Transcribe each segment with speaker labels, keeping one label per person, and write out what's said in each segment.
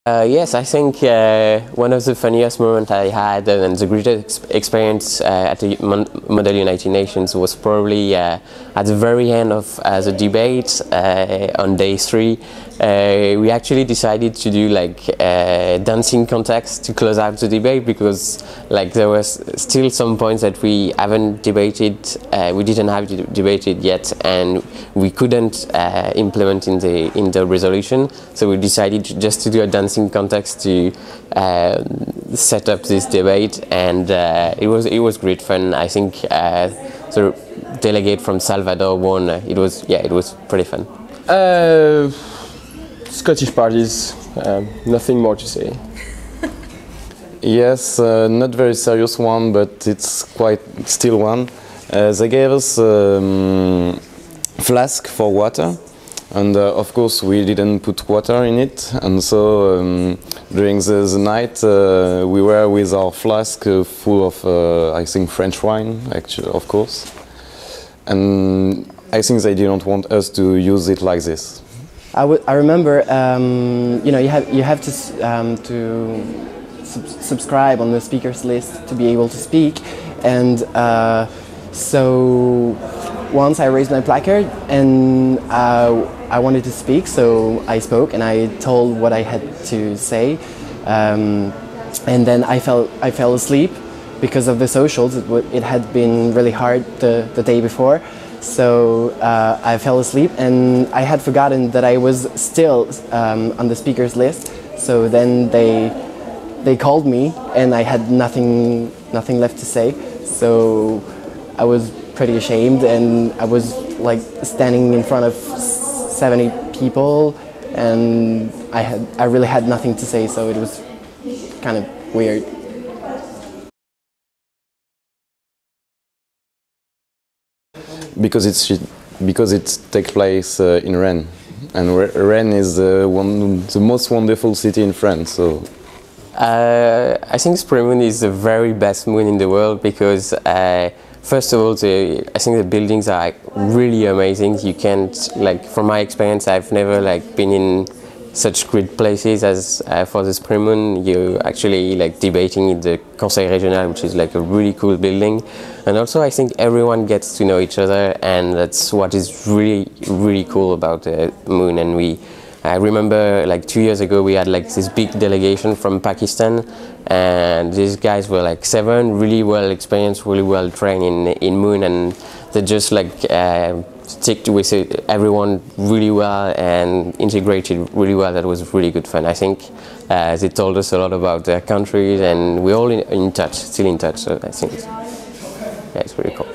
Speaker 1: Yes, I think one of the funniest moments I had and the greatest experience at the Model United Nations was probably at the very end of the debate on day 3. We actually decided to do like dancing contests to close out the debate because like there was still some points that we haven't debated, we didn't have debated yet, and we couldn't implement in the resolution. So we decided just to do a dancing context to set up this debate, and it was great fun. I think the delegate from Salvador won. It was pretty fun.
Speaker 2: Scottish parties, nothing more to say.
Speaker 3: Yes, not very serious one, but it's quite still one. They gave us flask for water, and of course we didn't put water in it, and so during the night we were with our flask full of I think French wine, actually, of course, and I think they didn't want us to use it like this.
Speaker 4: I remember, you know, you have to subscribe on the speakers list to be able to speak, and so once I raised my placard and I wanted to speak, so I spoke and I told what I had to say, and then I fell asleep because of the socials. It had been really hard the day before. So I fell asleep and I had forgotten that I was still on the speakers list. So then they called me and I had nothing left to say. So I was pretty ashamed, and I was like standing in front of 70 people, and I really had nothing to say. So it was kind of weird.
Speaker 3: Because it takes place in Rennes, and Rennes is the most wonderful city in France. So
Speaker 1: I think SPRIMUN is the very best moon in the world because first of all, I think the buildings are really amazing. You can't, like, from my experience, I've never like been in such great places as for the SPRIMUN. You're actually like debating in the Conseil Régional, which is like a really cool building, and also I think everyone gets to know each other, and that's what is really cool about the moon. And I remember like 2 years ago we had like this big delegation from Pakistan, and these guys were like 7, really well experienced, really well trained in moon, and they just like stick with everyone really well and integrated really well. That was really good fun. I think they told us a lot about their countries, and we're all in touch, still in touch. So I think it's really cool.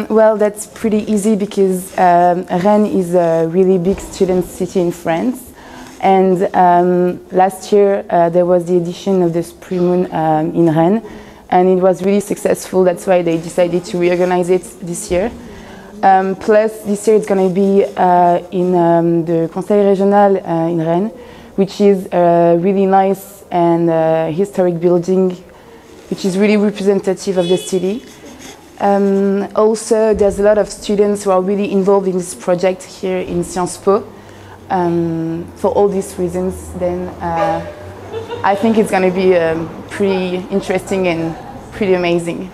Speaker 5: Well, that's pretty easy because Rennes is a really big student city in France, and last year there was the edition of the SPRIMUN in Rennes, and it was really successful. That's why they decided to reorganize it this year. Plus, this year it's going to be in the Conseil Régional in Rennes, which is a really nice and historic building, which is really representative of the city. Also, there's a lot of students who are really involved in this project here in Sciences Po. For all these reasons, then I think it's going to be pretty interesting and pretty amazing.